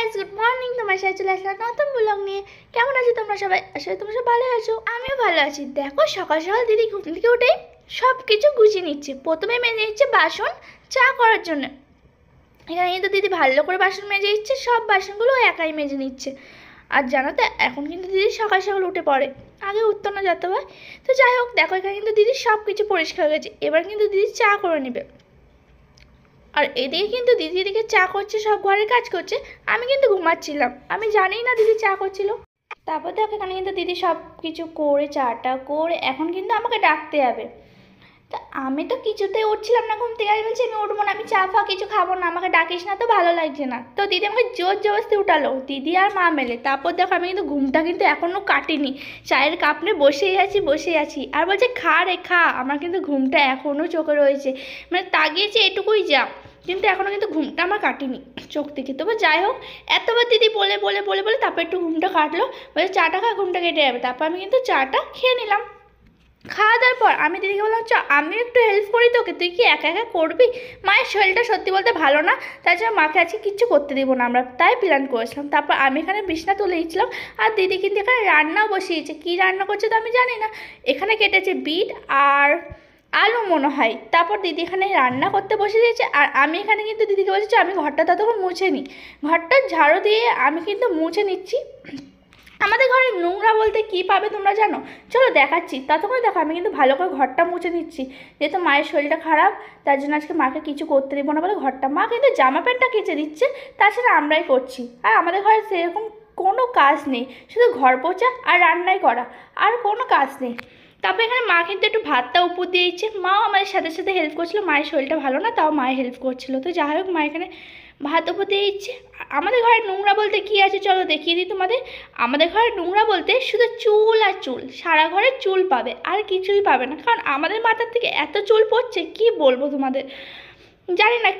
Guys, good morning. তোমার সাথে চলে আসলাম নতুন ব্লগ নিয়ে। কেমন আছো তোমরা সবাই? আসলে তোমরা সব ভালো আছো, আমিও ভালো আছি। দেখো, সকাল সকাল দিদি ঘুম থেকে উঠে সব কিছু গুছিয়ে নিচ্ছে। প্রথমে মেজে নিচ্ছে বাসন চা করার জন্য। এখানে কিন্তু দিদি ভালো করে বাসন মেজে দিচ্ছে, সব বাসনগুলো একাই মেজে নিচ্ছে। আর জানো তো, এখন কিন্তু দিদি সকাল সকাল উঠে পড়ে, আগে উঠতো না যেতে হয়। তো যাই হোক, দেখো এখানে কিন্তু দিদি সব কিছু পরিষ্কার হয়ে গেছে। এবার কিন্তু দিদি চা করে নেবে। আর এদিকে কিন্তু দিদি এদিকে চা করছে, সব ঘরের কাজ করছে। আমি কিন্তু ঘুমাচ্ছিলাম, আমি জানি না দিদি চা করছিল। তারপর দেখো এখানে কিন্তু দিদি সব কিছু করে চাটা করে এখন কিন্তু আমাকে ডাকতে যাবে। তা আমি তো কিছুতেই উঠছিলাম না ঘুম থেকে। আমি বলছি আমি উঠবো না, আমি চা ফা কিছু খাবো না, আমাকে ডাকিস না তো, ভালো লাগছে না। তো দিদি আমাকে জোর জবরদস্তি উঠালো, দিদি আর মা মেলে। তারপর দেখো আমি কিন্তু ঘুমটা কিন্তু এখনও কাটিনি, চায়ের কাপ নিয়ে বসেই আছি। আর বলছে খা রে খা। আমার কিন্তু ঘুমটা এখনও চোখে রয়েছে, মানে তাগিয়েছে এটুকুই যা, কিন্তু এখনও কিন্তু ঘুমটা আমার কাটিনি চোখ থেকে। তবে যাই হোক, এতবার দিদি বলে বলে বলে বলে তারপর একটু ঘুমটা কাটলো। বলে চাটা খা, ঘুমটা কেটে যাবে। তারপর আমি কিন্তু চাটা খেয়ে নিলাম। খাওয়া দাওয়ার পর আমি দিদিকে বললাম, চ আমি একটু হেল্প করি তোকে, তুই কি একা একা করবি? মায়ের শরীরটা সত্যি বলতে ভালো না, তার জন্য মাকে আজকে কিচ্ছু করতে দেবো না, আমরা তাই প্ল্যান করেছিলাম। তারপর আমি এখানে বিছনা তুলে দিয়েছিলাম, আর দিদি কিন্তু এখানে রান্নাও বসিয়েছে। কী রান্না করছে তো আমি জানি না। এখানে কেটেছে বিট আর আলু মনে হয়। তারপর দিদি এখানে রান্না করতে বসে দিয়েছে, আর আমি এখানে কিন্তু দিদিকে বলছি আমি ঘরটা ততক্ষণ মুছে নিই। ঘরটা ঝাড়ু দিয়ে আমি কিন্তু মুছে নিচ্ছি। আমাদের ঘরে নোংরা বলতে কী পাবে তোমরা জানো? চলো দেখাচ্ছি। ততক্ষণ দেখো আমি কিন্তু ভালো করে ঘরটা মুছে নিচ্ছি, যেহেতু মায়ের শরীরটা খারাপ, তার জন্য আজকে মাকে কিছু করতে দেবো না বলে ঘরটা মা কিন্তু জামা প্যান্টটা কেচে দিচ্ছে, তাছাড়া আমরাই করছি। আর আমাদের ঘরে সেরকম কোনো কাজ নেই, শুধু ঘর পোছা আর রান্নাই করা, আর কোনো কাজ নেই। তারপর এখানে মা কিন্তু একটু ভাতটা উপর দিয়ে দিচ্ছে, মাও আমাদের সাথে সাথে হেল্প করছিলো। মায়ের শরীরটা ভালো না, তাও মায়ের হেল্প করছিলো। তো যাই হোক, মা এখানে ভাত উপর দিয়ে দিচ্ছে। আমাদের ঘরে নোংরা বলতে কী আছে চলো দেখিয়ে দিই তোমাদের। আমাদের ঘরে নোংরা বলতে শুধু চুল আর চুল, সারা ঘরে চুল পাবে, আর কিছুই পাবে না। কারণ আমাদের মাথার থেকে এত চুল পড়ছে কি বলবো তোমাদের, জানি না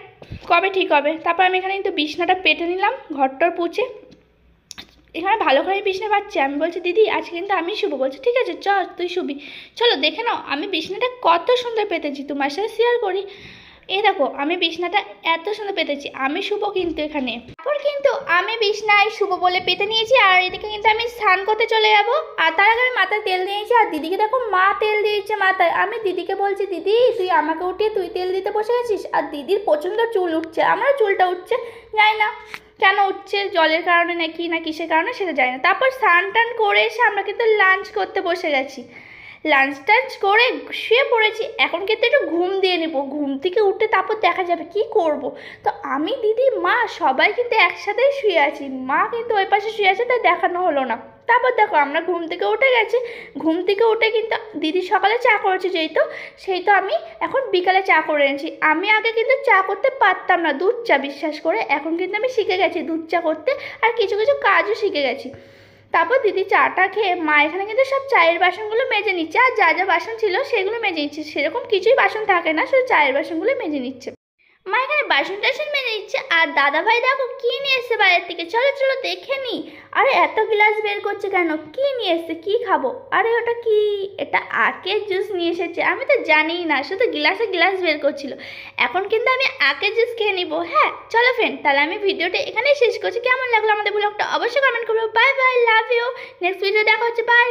কবে ঠিক হবে। তারপর আমি এখানে কিন্তু বিছনাটা পেতে নিলাম, ঘরটার পুছে। এখানে ভালো করে বিছনা পাচ্ছি। আমি বলছি দিদি আজকে কিন্তু আমি শুবো। বলছি ঠিক আছে চ তুই শুবি। চলো দেখে নাও আমি বিছনাটা কত সুন্দর পেতেছি, তোমার সাথে শেয়ার করি। এই দেখো আমি বিছনাটা এত সুন্দর পেতেছি, আমি শুবো কিন্তু এখানে। তারপর কিন্তু আমি বিছনায় শুবো বলে পেতে নিয়েছি, আর এদিকে কিন্তু আমি স্নান করতে চলে যাবো। আর তার আগে আমি মাথায় তেল দিয়েছি, আর দিদিকে দেখো মা তেল দিয়েছে মাথায়। আমি দিদিকে বলছি দিদি তুই আমাকে উঠিয়ে তুই তেল দিতে বসে গেছিস। আর দিদির প্রচণ্ড চুল উঠছে, আমারও চুলটা উঠছে, জানি না কেন উঠছে, জলের কারণে নাকি না কিসের কারণে সেটা জানি না। তারপর স্নান টান করে এসে আমরা কিন্তু লাঞ্চ করতে বসে গেছি। লাঞ্চ টাঞ্চ করে শুয়ে পড়েছি। এখন কিন্তু একটু ঘুম দিয়ে নেবো, ঘুম থেকে উঠে তারপর দেখা যাবে কি করব। তো আমি দিদি মা সবাই কিন্তু একসাথেই শুয়ে আছি, মা কিন্তু ওই পাশে শুয়ে আছে, তাই দেখানো হলো না। তারপর দেখো আমরা ঘুম থেকে উঠে গেছি। ঘুম থেকে উঠে কিন্তু দিদি সকালে চা করেছে যেহেতু, সেই তো আমি এখন বিকালে চা করে এনেছি। আমি আগে কিন্তু চা করতে পারতাম না, দুধ চা, বিশ্বাস করে এখন কিন্তু আমি শিখে গেছি দুধ চা করতে, আর কিছু কিছু কাজও শিখে গেছি। তারপর দিদি চাটা খেয়ে মা এখানে কিন্তু সব চায়ের বাসনগুলো মেজে নিচ্ছে, আর যা যা বাসন ছিল সেগুলো মেজে নিচ্ছে। সেরকম কিছুই বাসন থাকে না, শুধু চায়ের বাসনগুলো মেজে নিচ্ছে। মা এখানে বাসন টাসন মেজে নিচ্ছে, আর দাদা ভাই দেখো কি নিয়ে এসছে বাইরের থেকে, চলো চলো দেখে নি। আরে এত গ্লাস বের করছে কেন, কি নিয়ে এসছে, কি খাবো? আরে ওটা কি, এটা আখের জুস নিয়ে এসেছে, আমি তো জানিই না, শুধু গ্লাসে গ্লাস বের করছিল। এখন কিন্তু আমি আখের জুস খেয়ে নিবো। হ্যাঁ চলো ফ্রেন্ড, তাহলে আমি ভিডিওটা এখানেই শেষ করছি। কেমন লাগলো আমাদের ব্লগটা অবশ্যই কমেন্ট করবো। Bye bye, love you. Next video দেখা হচ্ছে, বাই।